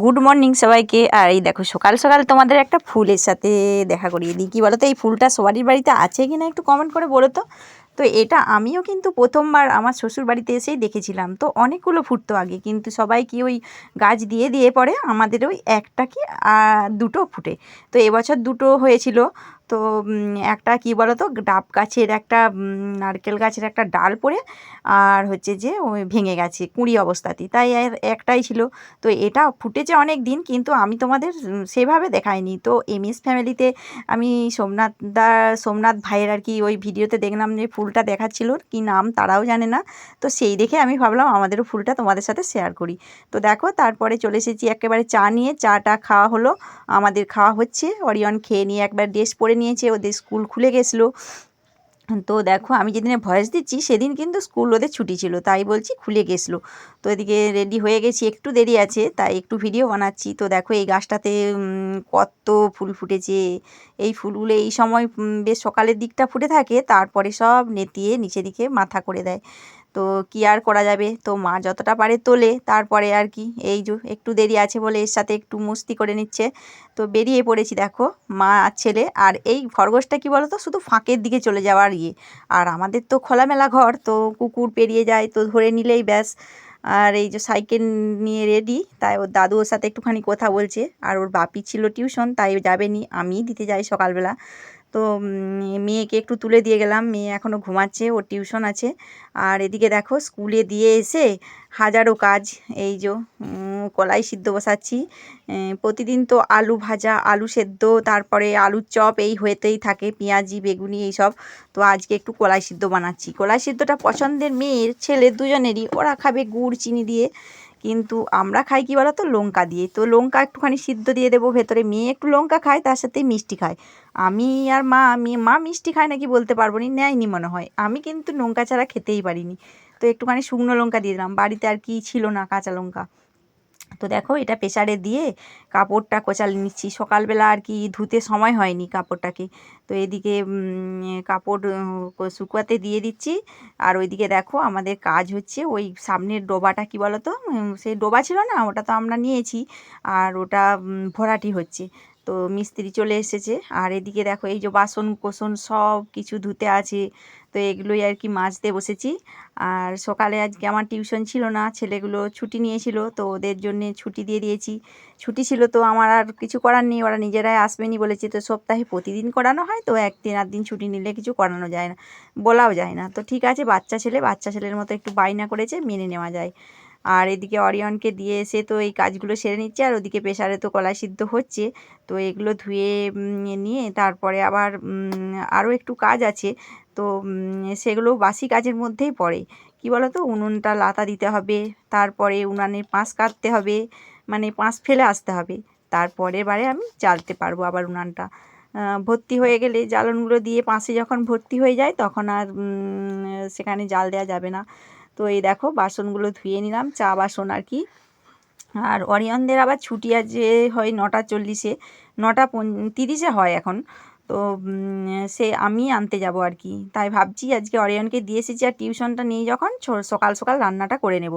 Good morning সবাইকে। আর এই দেখো সকাল সকাল তোমাদের একটা ফুলের সাথে দেখা করিয়ে দিই। কী বলো তো, এই ফুলটা সবারই বাড়িতে আছে কি না একটু কমেন্ট করে বলো তো। তো এটা আমিও কিন্তু প্রথমবার আমার শ্বশুর বাড়িতে এসেই দেখেছিলাম। তো অনেকগুলো ফুটতো আগে, কিন্তু সবাই কি ওই গাছ দিয়ে দিয়ে পরে আমাদের ওই একটা কি দুটো ফুটে। তো এবছর দুটো হয়েছিল। তো একটা কি বলো তো, ডাব গাছের একটা নারকেল গাছের একটা ডাল পড়ে আর হচ্ছে যে ওই ভেঙে গেছে কুঁড়ি অবস্থাতেই, তাই একটাই ছিল। তো এটা ফুটেছে অনেক দিন, কিন্তু আমি তোমাদের সেভাবে দেখাইনি। তো এমএস ফ্যামিলিতে আমি সোমনাথ ভাইয়ের আর কি ওই ভিডিওতে দেখলাম যে ফুলটা দেখাচ্ছিল, কি নাম তারাও জানে না। তো সেই দেখে আমি ভাবলাম আমাদেরও ফুলটা তোমাদের সাথে শেয়ার করি। তো দেখো তারপরে চলে এসেছি একেবারে চা নিয়ে। চাটা খাওয়া হলো, আমাদের খাওয়া হচ্ছে। অরিয়ন খেয়ে নিয়ে একবার ড্রেস পরে নিয়েছে, ওদের স্কুল খুলে গেছিলো। তো দেখো আমি যেদিনে ভয়েস দিচ্ছি সেদিন কিন্তু স্কুল ওদের ছুটি ছিল, তাই বলছি খুলে গেছিলো। তো এদিকে রেডি হয়ে গেছি, একটু দেরি আছে তাই একটু ভিডিও বানাচ্ছি। তো দেখো এই গাছটাতে কত ফুল ফুটেছে। এই ফুলগুলো এই সময় বেশ সকালের দিকটা ফুটে থাকে, তারপরে সব নেতিয়ে নিচে দিকে মাথা করে দেয়। তো কি আর করা যাবে, তো মা যতটা পারে তোলে, তারপরে আর কি এই যে একটু দেরি আছে বলে এর সাথে একটু মস্তি করে নিচ্ছে। তো বেরিয়ে পড়েছি দেখো মা আর ছেলে। আর এই খরগোশটা কি বলো তো, শুধু ফাঁকের দিকে চলে যাওয়ার ইয়ে। আর আমাদের তো খোলামেলা ঘর, তো কুকুর পেরিয়ে যায় তো ধরে নিলেই ব্যাস। আর এই যে সাইকেল নিয়ে রেডি, তাই ওর দাদু ওর সাথে একটুখানি কথা বলছে। আর ওর বাপি ছিল টিউশন, তাই যাবে নি, আমিই দিতে যাই সকালবেলা। তো মেয়েকে একটু তুলে দিয়ে গেলাম, মেয়ে এখনও ঘুমাচ্ছে, ওর টিউশন আছে। আর এদিকে দেখো স্কুলে দিয়ে এসে হাজারো কাজ। এই যে কলাই সিদ্ধ বসাচ্ছি। প্রতিদিন তো আলু ভাজা, আলু সেদ্ধ, তারপরে আলুর চপ এই হতেই থাকে, পেঁয়াজি বেগুনি এইসব। তো আজকে একটু কলাই সিদ্ধ বানাচ্ছি। কলাই সিদ্ধটা পছন্দের মেয়ের ছেলের দুজনেরই, ওরা খাবে গুড় চিনি দিয়ে, কিন্তু আমরা খাই কী বলো তো, লঙ্কা দিয়ে। তো লঙ্কা একটুখানি সিদ্ধ দিয়ে দেবো ভেতরে, মেয়ে একটু লঙ্কা খায়, তার সাথে মিষ্টি খায়। আমি আর মা মিষ্টি খায় নাকি বলতে পারবো না, নেয়নি মনে হয়। আমি কিন্তু লঙ্কা ছাড়া খেতেই পারিনি। তো একটুখানি শুকনো লঙ্কা দিয়ে দিলাম, বাড়িতে আর কি ছিল না কাঁচা লঙ্কা। তো দেখো এটা প্রেসারে দিয়ে কাপড়টা কোচালে নিচ্ছি, সকালবেলা আর কি ধুতে সময় হয়নি কাপড়টাকে। তো এদিকে কাপড় শুকাতে দিয়ে দিচ্ছি। আর ওইদিকে দেখো আমাদের কাজ হচ্ছে, ওই সামনের ডোবাটা কি বলো তো, সেই ডোবা ছিল না, ওটা তো আমরা নিয়েছি। আর ওটা ভরাটি হচ্ছে। তো মিস্ত্রি চলে এসেছে। আর এদিকে দেখো এই যে বাসন কোসন সব কিছু ধুতে আছে। তো এগুলোই আর কি মাজতে বসেছি। আর সকালে আজকে আমার টিউশন ছিল না, ছেলেগুলো ছুটি নিয়েছিল, তো ওদের জন্যে ছুটি দিয়ে দিয়েছি। ছুটি ছিল তো আমার আর কিছু করার নেই, ওরা নিজেরাই আসবেনি বলেছে। তো সপ্তাহে প্রতিদিন করানো হয়, তো একদিন আর দিন ছুটি নিলে কিছু করানো যায় না, বলাও যায় না। তো ঠিক আছে, বাচ্চা ছেলের মতো একটু বায়না করেছে, মেনে নেওয়া যায়। আর এদিকে অরিয়নকে দিয়ে এসে তো এই কাজগুলো সেরে নিচ্ছে। আর ওদিকে প্রেসারে তো কলাই সিদ্ধ হচ্ছে। তো এগুলো ধুয়ে নিয়ে তারপরে আবার আরও একটু কাজ আছে। তো সেগুলো বাসি কাজের মধ্যেই পড়ে। কী বলো তো, উনুনটা লাতা দিতে হবে, তারপরে উনানের পাঁশ কাটতে হবে, মানে পাঁশ ফেলে আসতে হবে, তারপরের বারে আমি জ্বালতে পারবো আবার উনানটা। ভর্তি হয়ে গেলে জ্বালনগুলো দিয়ে পাশে যখন ভর্তি হয়ে যায় তখন আর সেখানে জাল দেওয়া যাবে না। তো এই দেখো বাসনগুলো ধুয়ে নিলাম, চা বাসন আর কি। আর অরিয়নদের আবার ছুটি আছে হয় 9:40-এ, 9:30-এ হয় এখন। তো সে আমি আনতে যাব আর কি, তাই ভাবছি আজকে অরিয়নকে দিয়ে এসেছি, আর টিউশনটা নিয়ে যখন সকাল সকাল রান্নাটা করে নেব।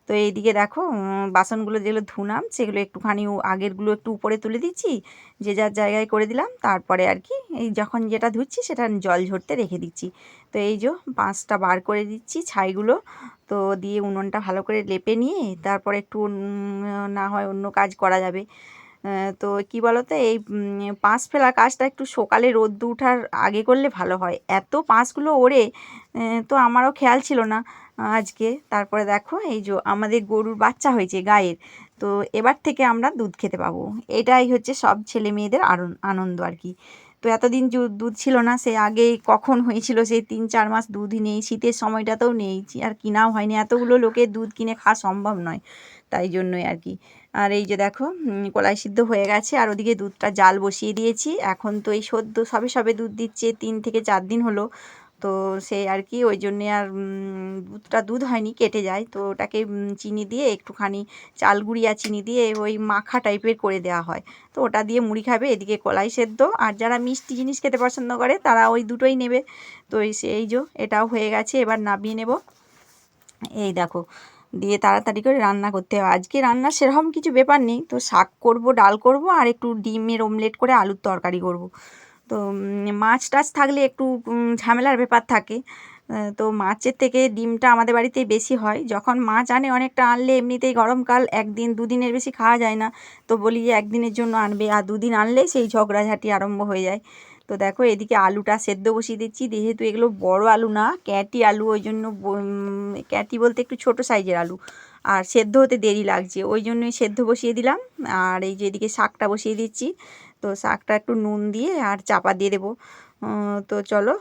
তো এইদিকে দেখো বাসনগুলো যেগুলো ধুলাম সেগুলো একটুখানি আগেরগুলো একটু উপরে তুলে দিচ্ছি, যে যার জায়গায় করে দিলাম। তারপরে আর কি এই যখন যেটা ধুচ্ছি সেটা জল ঝরতে রেখে দিচ্ছি। তো এই যে পাঁচটা বার করে দিচ্ছি ছাইগুলো। তো দিয়ে উনুনটা ভালো করে লেপে নিয়ে তারপরে একটু না হয় অন্য কাজ করা যাবে। তো কী বলো তো, এই পাঁশ ফেলার কাজটা একটু সকালে রোদ্দুর ওঠার আগে করলে ভালো হয়, এত পাঁশগুলো ওড়ে। তো আমারও খেয়াল ছিল না আজকে। তারপরে দেখো এই যে আমাদের গরুর বাচ্চা হয়েছে গায়ের, তো এবার থেকে আমরা দুধ খেতে পাবো। এটাই হচ্ছে সব ছেলে মেয়েদের আনন্দ আর কি। তো এতদিন দুধ ছিল না, সে আগে কখন হয়েছিল, সেই 3-4 মাস দুধই নেই, শীতের সময়টাতেও নেই, আর কিনাও হয়নি, এতগুলো লোকের দুধ কিনে খাওয়া সম্ভব নয়, তাই জন্যই আর কি। আর এই যে দেখো কলাই সিদ্ধ হয়ে গেছে, আর ওদিকে দুধটা জাল বসিয়ে দিয়েছি। এখন তো এই সদ্য সবে সবে দুধ দিচ্ছে, 3 থেকে 4 দিন হলো। তো সেই আর কি ওই জন্যে আর দুধ হয়নি, কেটে যায়। তো ওটাকে চিনি দিয়ে একটুখানি চাল গুঁড়ি আর চিনি দিয়ে ওই মাখা টাইপের করে দেওয়া হয়। তো ওটা দিয়ে মুড়ি খাবে, এদিকে কলাই সেদ্ধ। আর যারা মিষ্টি জিনিস খেতে পছন্দ করে তারা ওই দুটোই নেবে। তো এই যে এটাও হয়ে গেছে, এবার নামিয়ে নেব। এই দেখো দিয়ে তাড়াতাড়ি করে রান্না করতে হবে। আজকে রান্নার সেরকম কিছু ব্যাপার নেই, তো শাক করব, ডাল করব, আর একটু ডিমের অমলেট করে আলুর তরকারি করব। তো মাছ টাছ থাকলে একটু ঝামেলার ব্যাপার থাকে। তো মাছের থেকে ডিমটা আমাদের বাড়িতে বেশি হয়। যখন মাছ আনে অনেকটা আনলে এমনিতেই গরমকাল, একদিন দুদিনের বেশি খাওয়া যায় না, তো বলি যে একদিনের জন্য আনবে, আর দুদিন আনলে সেই ঝগড়াঝাটি আরম্ভ হয়ে যায়। তো দেখো এদিকে আলুটা সেদ্ধ বসিয়ে দিচ্ছি, যেহেতু এগুলো বড় আলু না, ক্যাটি আলু, ওই জন্য ক্যাটি বলতে একটু ছোট সাইজের আলু, আর সেদ্ধ হতে দেরি লাগছে, ওই জন্যই সেদ্ধ বসিয়ে দিলাম। আর এই যে এদিকে শাকটা বসিয়ে দিচ্ছি, তো শাকটা একটু নুন দিয়ে আর চাপা দিয়ে দেবো। তো চলো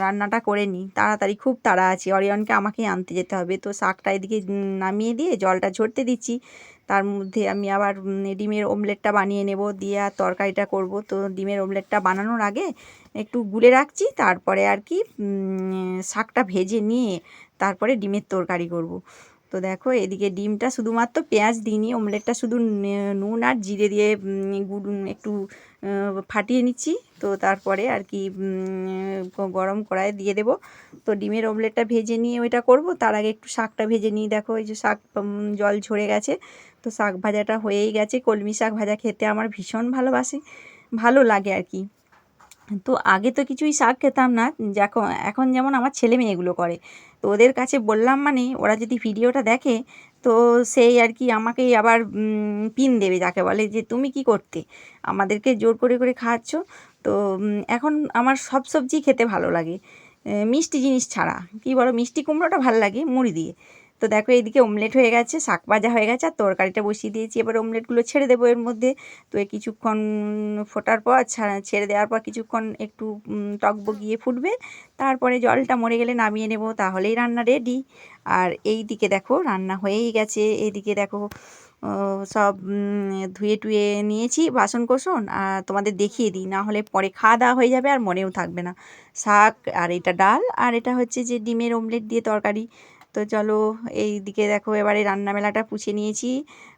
রান্নাটা করে নিই, তাড়াতাড়ি খুব তাড়া আছে, অরিয়নকে আমাকেই আনতে যেতে হবে। তো শাকটা এদিকে নামিয়ে দিয়ে জলটা ঝরতে দিচ্ছি, তার মধ্যে আমি আবার ডিমের অমলেটটা বানিয়ে নেব, দিয়ে আর তরকারিটা করব। তো ডিমের অমলেটটা বানানোর আগে একটু গুলে রাখছি, তারপরে আর কি শাকটা ভেজে নিয়ে তারপরে ডিমের তরকারি করব। তো দেখো এদিকে ডিমটা শুধুমাত্র পেঁয়াজ দিইনি, অমলেটটা শুধু নুন আর জিরে দিয়ে একটু ফাটিয়ে নিচ্ছি। তো তারপরে আর কি গরম কড়াইয়ে দিয়ে দেবো। তো ডিমের অমলেটটা ভেজে নিয়ে ওইটা করব, তার আগে একটু শাকটা ভেজে নিই। দেখো এই যে শাক জল ঝরে গেছে, তো শাক ভাজাটা হয়েই গেছে। কলমি শাক ভাজা খেতে আমার ভীষণ ভালো লাগে আর কি। তো আগে তো কিছুই শাক খেতাম না, এখন যেমন আমার ছেলে মেয়েগুলো করে, তো ওদের কাছে বললাম মানে ওরা যদি ভিডিওটা দেখে, তো সেই আর কি আমাকেই আবার পিন দেবে, যাকে বলে যে তুমি কি করতে, আমাদেরকে জোর করে করে খাওয়াচ্ছ। তো এখন আমার সব সবজি খেতে ভালো লাগে, মিষ্টি জিনিস ছাড়া। কি বলো, মিষ্টি কুমড়োটা ভালো লাগে মুড়ি দিয়ে। তো দেখো এইদিকে অমলেট হয়ে গেছে, শাক ভাজা হয়ে গেছে, আর তরকারিটা বসিয়ে দিয়েছি। এবার অমলেটগুলো ছেড়ে দেবো এর মধ্যে। তো কিছুক্ষণ ফোটার পর ছেড়ে দেওয়ার পর কিছুক্ষণ একটু টকবগিয়ে ফুটবে, তারপরে জলটা মরে গেলে নামিয়ে নেব, তাহলেই রান্না রেডি। আর এই দিকে দেখো রান্না হয়েই গেছে। এইদিকে দেখো সব ধুয়ে টুয়ে নিয়েছি বাসন কোসন, আর তোমাদের দেখিয়ে দিই, না হলে পরে খাওয়া দাওয়া হয়ে যাবে আর মনেও থাকবে না। শাক, আর এটা ডাল, আর এটা হচ্ছে যে ডিমের অমলেট দিয়ে তরকারি। তো চলো এই দিকে দেখো এবারে রান্না মেলাটা পুছে নিয়েছি,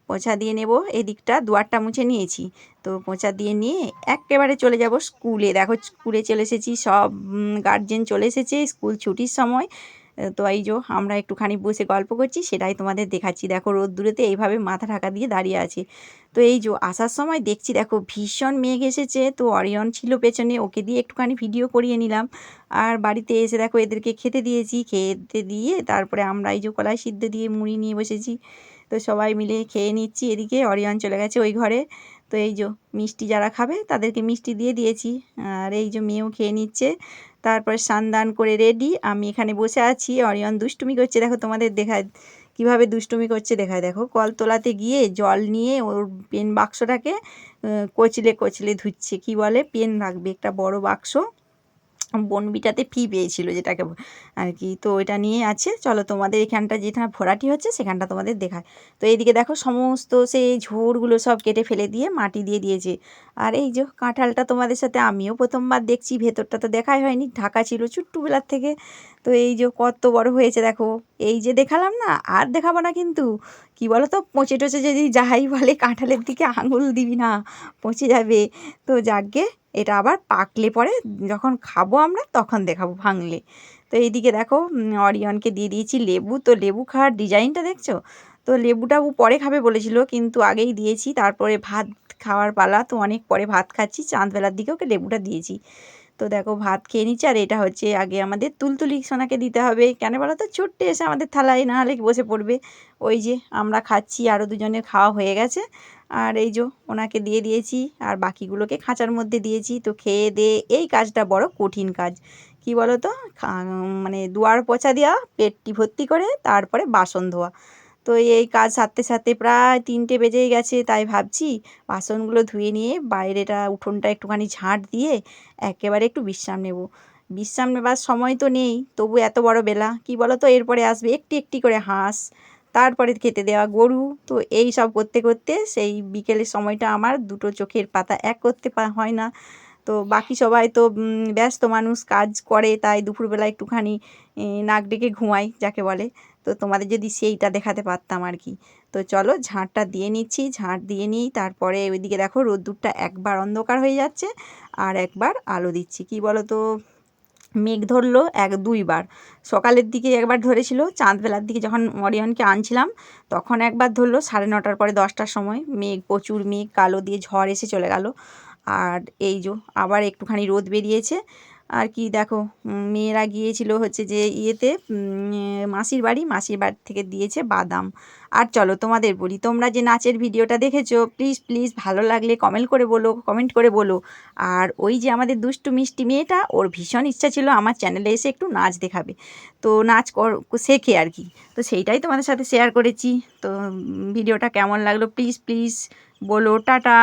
পোছা দিয়ে নেব। এদিকটা দুয়ারটা মুছে নিয়েছি, তো পোছা দিয়ে নিয়ে একেবারে চলে যাব স্কুলে। দেখো স্কুলে চলে এসেছি, সব গার্জেন চলে এসেছে স্কুল ছুটির সময়। তো এই যে আমরা একটুখানি বসে গল্প করছি, সেটাই তোমাদের দেখাচ্ছি। দেখো রোদ্দুরেতে এইভাবে মাথা ঢাকা দিয়ে দাঁড়িয়ে আছে। তো এই যে আসার সময় দেখছি দেখো ভীষণ মেঘ এসেছে, তো অরিয়ন ছিল পেছনে, ওকে দিয়ে একটুখানি ভিডিও করিয়ে নিলাম। আর বাড়িতে এসে দেখো এদেরকে খেতে দিয়েছি, খেতে দিয়ে তারপরে আমরা এই যে কলাই সিদ্ধ দিয়ে মুড়ি নিয়ে বসেছি। তো সবাই মিলে খেয়ে নিচ্ছি। এদিকে অরিয়ন চলে গেছে ওই ঘরে। তো এই যে মিষ্টি যারা খাবে তাদেরকে মিষ্টি দিয়ে দিয়েছি, আর এই যে মেয়েও খেয়ে নিচ্ছে। তারপরে স্নান করে রেডি, আমি এখানে বসে আছি, অরিয়ন দুষ্টুমি করছে। দেখো তোমাদের দেখায় কীভাবে দুষ্টুমি করছে, দেখায় দেখো কলতলাতে গিয়ে জল নিয়ে ওর পেন বাক্সটাকে কচলে কচলে ধুচ্ছে। কি বলে, পেন রাখবে একটা বড় বাক্স, বনবিটাতে ফি পেয়েছিল যেটাকে আর কি, তো ওইটা নিয়ে আছে। চলো তোমাদের এখানটা যেখানে ভরাটি হচ্ছে সেখানটা তোমাদের দেখায়। তো এইদিকে দেখো সমস্ত সেই ঝোড়গুলো সব কেটে ফেলে দিয়ে মাটি দিয়ে দিয়েছে। আর এই যে কাঁঠালটা তোমাদের সাথে আমিও প্রথমবার দেখছি, ভেতরটা তো দেখাই হয়নি, ঢাকা ছিল ছোট্টবেলার থেকে। তো এই যে কত বড় হয়েছে দেখো, এই যে দেখালাম না, আর দেখাবো না কিন্তু। কি বলো তো, পচে টচে যদি যাই বলে কাঁঠালের দিকে আঙুল দিবি না, পচে যাবে। তো যাকগে, এটা আবার পাকলে পরে যখন খাবো আমরা তখন দেখাবো ভাঙলে। তো এইদিকে দেখো অরিয়নকে দিয়ে দিয়েছি লেবু। তো লেবু খাওয়ার ডিজাইনটা দেখছো, তো লেবুটা ও পরে খাবে বলেছিল কিন্তু আগেই দিয়েছি। তারপরে ভাত খাওয়ার পালা, তো অনেক পরে ভাত খাচ্ছি, চাঁদবেলার দিকে ওকে লেবুটা দিয়েছি। তো দেখো ভাত খেয়ে নিচ্ছে। আর এটা হচ্ছে আগে আমাদের তুলতুলি সোনাকে দিতে হবে, কেন বলো তো, ছুট্টে এসে আমাদের থালায় না হলে বসে পড়বে। ওই যে আমরা খাচ্ছি, আরও দুজনের খাওয়া হয়ে গেছে। আর এই যে ওনাকে দিয়ে দিয়েছি, আর বাকিগুলোকে খাঁচার মধ্যে দিয়েছি। তো খেয়ে দিয়ে এই কাজটা বড় কঠিন কাজ, কি বলো তো, মানে দুয়ার পোছা দেওয়া পেটটি ভর্তি করে, তারপরে বাসন ধোয়া। তো এই কাজ সারতে সারতে প্রায় 3টে বেজেই গেছে। তাই ভাবছি বাসনগুলো ধুয়ে নিয়ে বাইরেটা উঠোনটা একটুখানি ঝাঁট দিয়ে একেবারে একটু বিশ্রাম নেব। বিশ্রাম নেবার সময় তো নেই, তবু এত বড় বেলা, কি বলো তো, এরপরে আসবে একটি একটি করে হাঁস, তারপরে খেতে দেওয়া গরু। তো এই সব করতে করতে সেই বিকেলের সময়টা আমার দুটো চোখের পাতা এক করতে হয় না। তো বাকি সবাই তো ব্যস্ত মানুষ, কাজ করে, তাই দুপুরবেলা একটুখানি নাক ডেকে ঘুমাই যাকে বলে। তো তোমাদের যদি সেইটা দেখাতে পারতাম আর কি। তো চলো ঝাঁটটা দিয়ে নিচ্ছি, ঝাঁট দিয়ে নিই। তারপরে ওইদিকে দেখো রোদ্দুরটা একবার অন্ধকার হয়ে যাচ্ছে, আর একবার আলো দিচ্ছি। কি বলো তো, মেঘ ধরলো 1-2 বার। সকালের দিকে একবার ধরেছিল, চাঁদবেলার দিকে যখন অরিয়নকে আনছিলাম তখন একবার ধরলো 9:30 পরে 10টার সময়। মেঘ, প্রচুর মেঘ, কালো দিয়ে ঝড় এসে চলে গেল। আর এই যে আবার একটুখানি রোদ বেরিয়েছে। আর কি দেখো, মেয়েরা গিয়েছিল হচ্ছে যে ইয়েতে মাসির বাড়ি থেকে দিয়েছে বাদাম। আর চলো তোমাদের বলি, তোমরা যে নাচের ভিডিওটা দেখেছো, প্লিজ প্লিজ ভালো লাগলে কমেন্ট করে বলো। আর ওই যে আমাদের দুষ্টু মিষ্টি মেয়েটা, ওর ভীষণ ইচ্ছা ছিল আমার চ্যানেলে এসে একটু নাচ দেখাবে, তো নাচ শেখে আর কি। তো সেইটাই তোমাদের সাথে শেয়ার করেছি। তো ভিডিওটা কেমন লাগলো প্লিজ প্লিজ বলো। টাটা।